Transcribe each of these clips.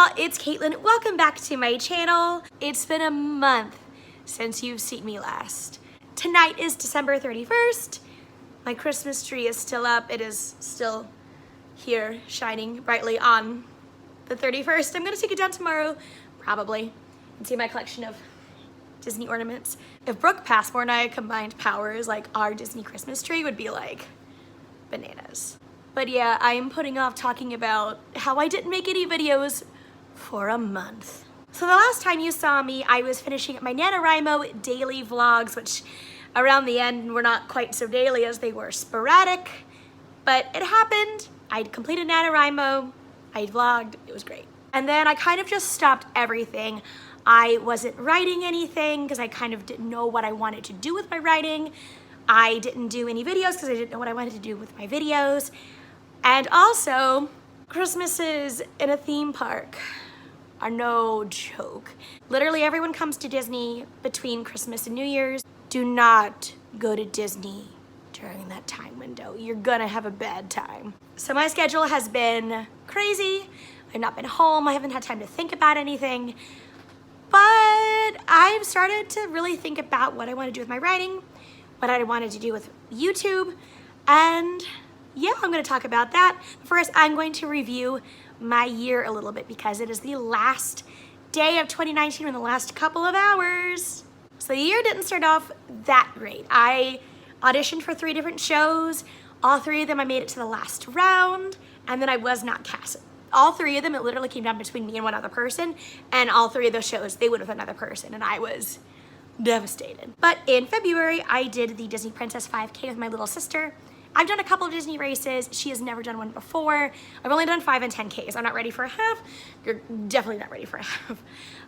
y'all, it's Caitlin. Welcome back to my channel. It's been a month since you've seen me last. Tonight is December 31st. My Christmas tree is still up. It is still here, shining brightly on the 31st. I'm gonna take it down tomorrow, probably, and see my collection of Disney ornaments. If Brooke Passmore and I combined powers, like our Disney Christmas tree would be like bananas. But yeah, I am putting off talking about how I didn't make any videos for a month. So the last time you saw me, I was finishing up my Nanowrimo daily vlogs, which around the end were not quite so daily as they were sporadic, but it happened. I'd completed Nanowrimo, I vlogged, it was great. And then I kind of just stopped everything. I wasn't writing anything because I kind of didn't know what I wanted to do with my writing. I didn't do any videos because I didn't know what I wanted to do with my videos. And also, Christmases in a theme park are no joke. Literally everyone comes to Disney between Christmas and New Year's. Do not go to Disney during that time window. You're gonna have a bad time. So my schedule has been crazy. I've not been home. I haven't had time to think about anything. But I've started to really think about what I want to do with my writing, what I wanted to do with YouTube, and yeah, I'm going to talk about that. First, I'm going to review my year a little bit because it is the last day of 2019 in the last couple of hours. So the year didn't start off that great. I auditioned for 3 different shows. All 3 of them I made it to the last round, and then I was not cast. All 3 of them, it literally came down between me and one other person, and all 3 of those shows, they went with another person, and I was devastated. But in February, I did the Disney Princess 5K with my little sister. I've done a couple of Disney races. She has never done one before. I've only done 5 and 10Ks. I'm not ready for a half. You're definitely not ready for a half.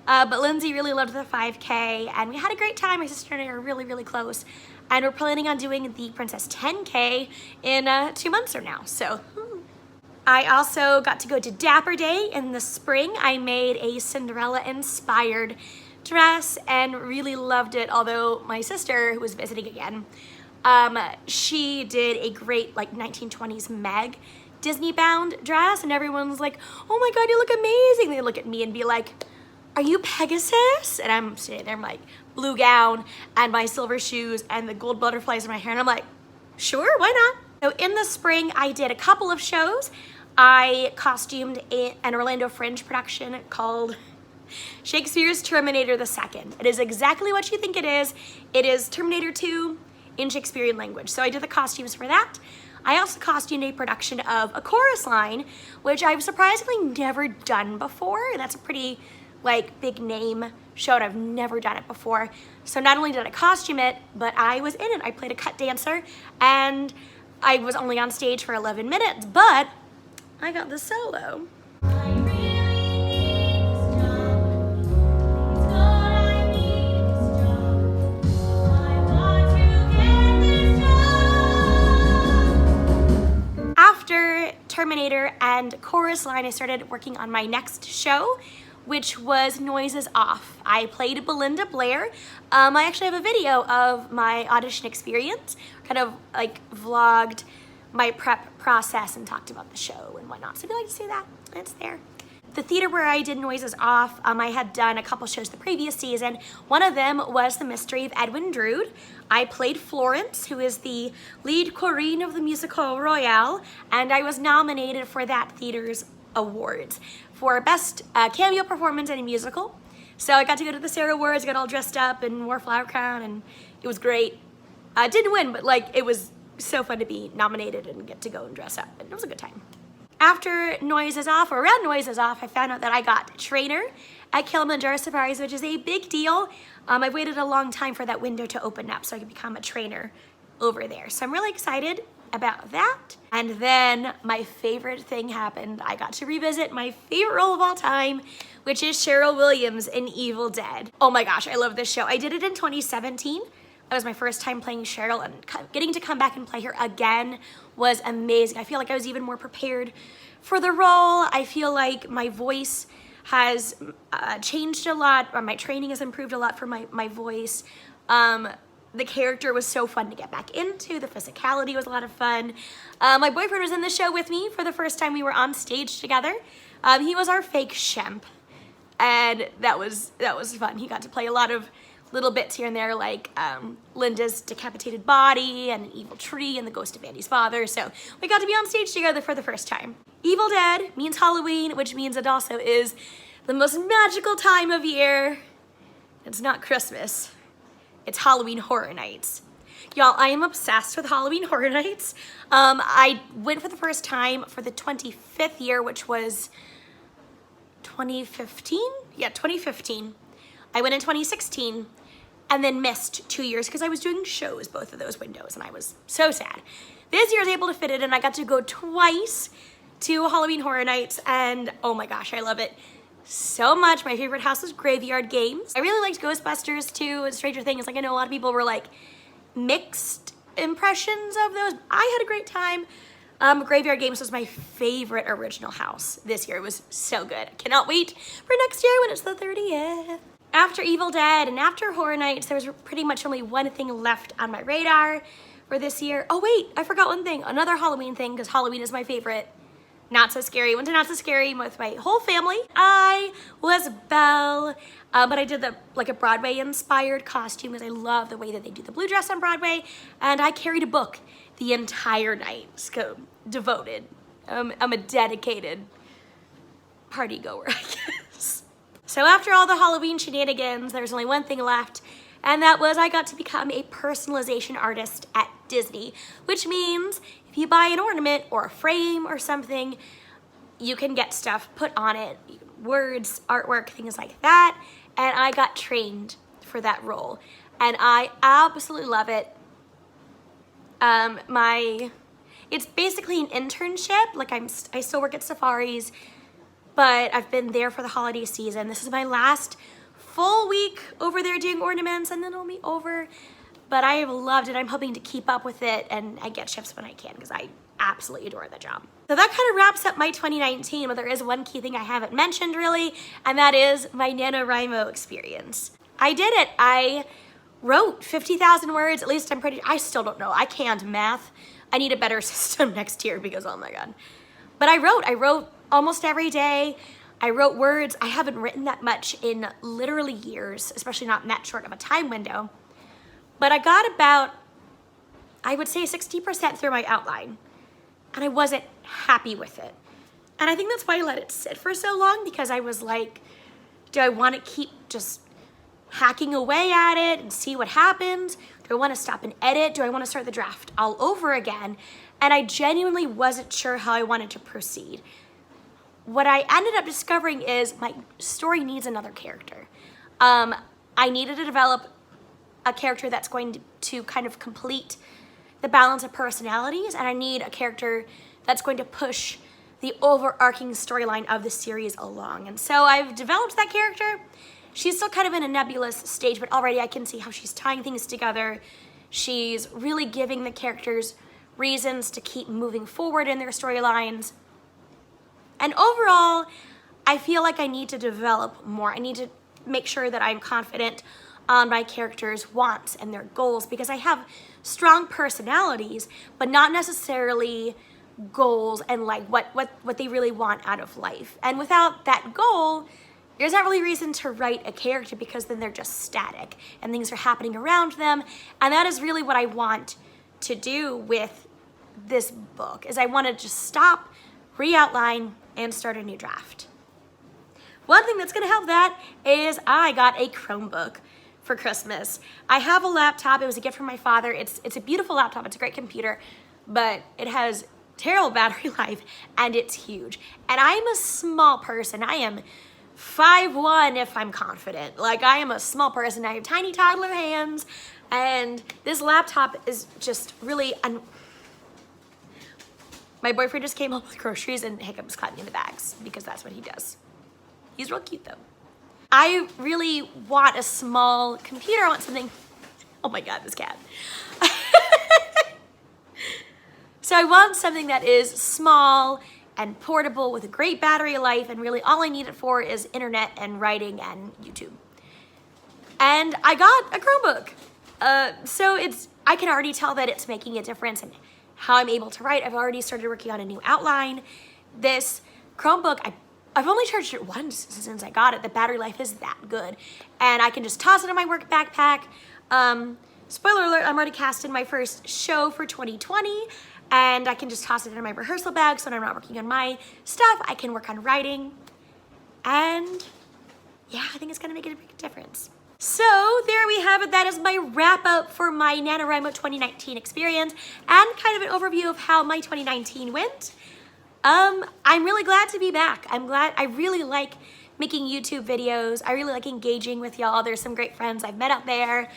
But Lindsay really loved the 5K, and we had a great time. My sister and I are really, really close. And we're planning on doing the Princess 10K in 2 months from now. So I also got to go to Dapper Day in the spring. I made a Cinderella-inspired dress and really loved it, although my sister, who was visiting again, she did a great like 1920s Meg Disney bound dress, and everyone's like, oh my god, you look amazing. They look at me and be like, are you Pegasus? And I'm sitting there, I'm like, blue gown and my silver shoes and the gold butterflies in my hair, and I'm like, sure, why not? So in the spring, I did a couple of shows. I costumed an Orlando Fringe production called Shakespeare's Terminator II. It is exactly what you think it is. It is Terminator 2 in Shakespearean language. So I did the costumes for that. I also costumed a production of A Chorus Line, which I've surprisingly never done before. That's a pretty like big name show, and I've never done it before. So not only did I costume it, but I was in it. I played a cut dancer, and I was only on stage for 11 minutes, but I got the solo. After Terminator and Chorus Line, I started working on my next show, which was Noises Off. I played Belinda Blair. I actually have a video of my audition experience, kind of like vlogged my prep process and talked about the show and whatnot. So if you'd like to see that, it's there. The theater where I did Noises Off, I had done a couple shows the previous season. One of them was The Mystery of Edwin Drood. I played Florence, who is the lead Corinne of the musical Royale, and I was nominated for that theater's awards for Best Cameo Performance in a Musical. So I got to go to the Sarah Awards, got all dressed up and wore a flower crown, and it was great. I didn't win, but like it was so fun to be nominated and get to go and dress up, and it was a good time. After Noises Off, or around Noises Off, I found out that I got trainer at Kilimanjaro Safaris, which is a big deal. I've waited a long time for that window to open up so I could become a trainer over there. So I'm really excited about that. And then my favorite thing happened. I got to revisit my favorite role of all time, which is Cheryl Williams in Evil Dead. Oh my gosh, I love this show. I did it in 2017. That was my first time playing Cheryl, and getting to come back and play her again was amazing. I feel like I was even more prepared for the role. I feel like my voice has changed a lot, or my training has improved a lot for my voice. the character was so fun to get back into. The physicality was a lot of fun. My boyfriend was in the show with me for the first time we were on stage together. He was our fake Shemp, and that was fun. He got to play a lot of little bits here and there, like Linda's decapitated body and an evil tree and the ghost of Andy's father. So we got to be on stage together for the first time. Evil Dead means Halloween, which means it also is the most magical time of year. It's not Christmas. It's Halloween Horror Nights. Y'all, I am obsessed with Halloween Horror Nights. I went for the first time for the 25th year, which was 2015? Yeah, 2015. I went in 2016 and then missed 2 years because I was doing shows both of those windows and I was so sad. This year I was able to fit it and I got to go twice to Halloween Horror Nights and oh my gosh, I love it so much. My favorite house was Graveyard Games. I really liked Ghostbusters too and Stranger Things. Like I know a lot of people were like mixed impressions of those. I had a great time. Graveyard Games was my favorite original house this year. It was so good. I cannot wait for next year when it's the 30th. After Evil Dead and after Horror Nights, there was pretty much only one thing left on my radar for this year. Oh wait, I forgot one thing. Another Halloween thing, because Halloween is my favorite. Not So Scary. Went to Not So Scary with my whole family. I was Belle, but I did like a Broadway-inspired costume because I love the way that they do the blue dress on Broadway, and I carried a book the entire night. So devoted. I'm a dedicated party goer, I guess. So after all the Halloween shenanigans, there's only one thing left, and that was I got to become a personalization artist at Disney, which means if you buy an ornament or a frame or something, you can get stuff put on it, words, artwork, things like that, and I got trained for that role, and I absolutely love it. It's basically an internship. Like I still work at Safaris, but I've been there for the holiday season. This is my last full week over there doing ornaments, and then it'll be over. But I have loved it. I'm hoping to keep up with it, and I get shifts when I can because I absolutely adore the job. So that kind of wraps up my 2019, but there is one key thing I haven't mentioned really, and that is my Nanowrimo experience. I did it. I wrote 50,000 words, at least I still don't know. I can't math. I need a better system next year because, oh my God. But I wrote almost every day. I wrote words. I haven't written that much in literally years, especially not in that short of a time window. But I got about, I would say 60% through my outline, and I wasn't happy with it. And I think that's why I let it sit for so long, because I was like, do I want to keep just hacking away at it and see what happens? Do I want to stop and edit? Do I want to start the draft all over again? And I genuinely wasn't sure how I wanted to proceed. What I ended up discovering is my story needs another character. I needed to develop a character that's going to kind of complete the balance of personalities, and I need a character that's going to push the overarching storyline of the series along. And so I've developed that character. She's still kind of in a nebulous stage, but already I can see how she's tying things together. She's really giving the characters reasons to keep moving forward in their storylines. And overall, I feel like I need to develop more. I need to make sure that I'm confident on my characters' wants and their goals, because I have strong personalities, but not necessarily goals and like what they really want out of life. And without that goal, there's not really reason to write a character, because then they're just static and things are happening around them. And that is really what I want to do with this book, is I want to just stop, re-outline, and start a new draft. One thing that's going to help that is I got a Chromebook for Christmas. I have a laptop. It was a gift from my father. It's a beautiful laptop. It's a great computer, but it has terrible battery life and it's huge. And I'm a small person. I am 5'1" if I'm confident. Like, I am a small person. I have tiny toddler hands, and this laptop is just really my boyfriend just came home with groceries and Hiccup was cutting in the bags because that's what he does. He's real cute though. I really want a small computer. I want something, oh my God, this cat. So I want something that is small and portable with a great battery life, and really all I need it for is internet and writing and YouTube. And I got a Chromebook. So I can already tell that it's making a difference in how I'm able to write. I've already started working on a new outline. This Chromebook, I've only charged it once since I got it. The battery life is that good. And I can just toss it in my work backpack. Spoiler alert, I'm already casting my first show for 2020. And I can just toss it in my rehearsal bag, so when I'm not working on my stuff, I can work on writing. And yeah, I think it's gonna make a big difference. So there we have it. That is my wrap up for my Nanowrimo 2019 experience and kind of an overview of how my 2019 went. I'm really glad to be back. I really like making YouTube videos. I really like engaging with y'all. There's some great friends I've met out there.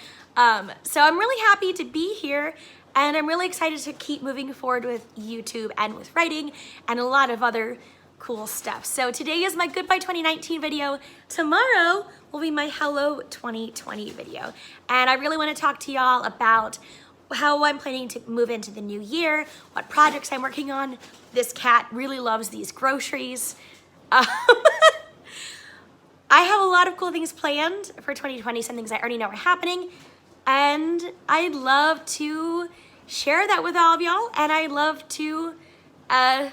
So I'm really happy to be here, and I'm really excited to keep moving forward with YouTube and with writing and a lot of other cool stuff. So today is my Goodbye 2019 video. Tomorrow will be my Hello 2020 video. And I really want to talk to y'all about how I'm planning to move into the new year, what projects I'm working on. This cat really loves these groceries. I have a lot of cool things planned for 2020, some things I already know are happening. And I'd love to share that with all of y'all. And I'd love to, I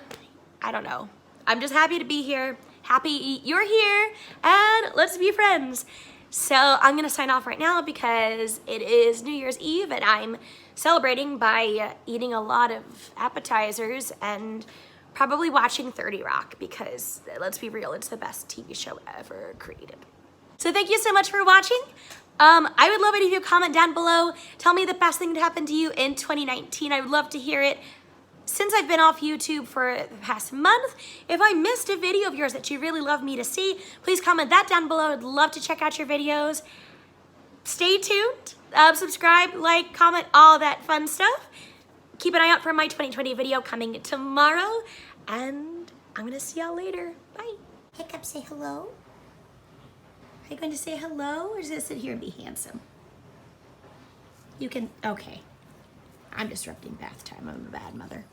don't know. I'm just happy to be here, happy you're here, and let's be friends. So I'm gonna sign off right now because it is New Year's Eve and I'm celebrating by eating a lot of appetizers and probably watching 30 Rock because, let's be real, it's the best TV show ever created. So thank you so much for watching. I would love it if you comment down below. Tell me the best thing to happen to you in 2019. I would love to hear it. Since I've been off YouTube for the past month, if I missed a video of yours that you really love me to see, please comment that down below. I'd love to check out your videos. Stay tuned, subscribe, like, comment, all that fun stuff. Keep an eye out for my 2020 video coming tomorrow, and I'm gonna see y'all later. Bye. Hiccup, say hello. Are you going to say hello, or just sit here and be handsome? You can, okay. I'm disrupting bath time. I'm a bad mother.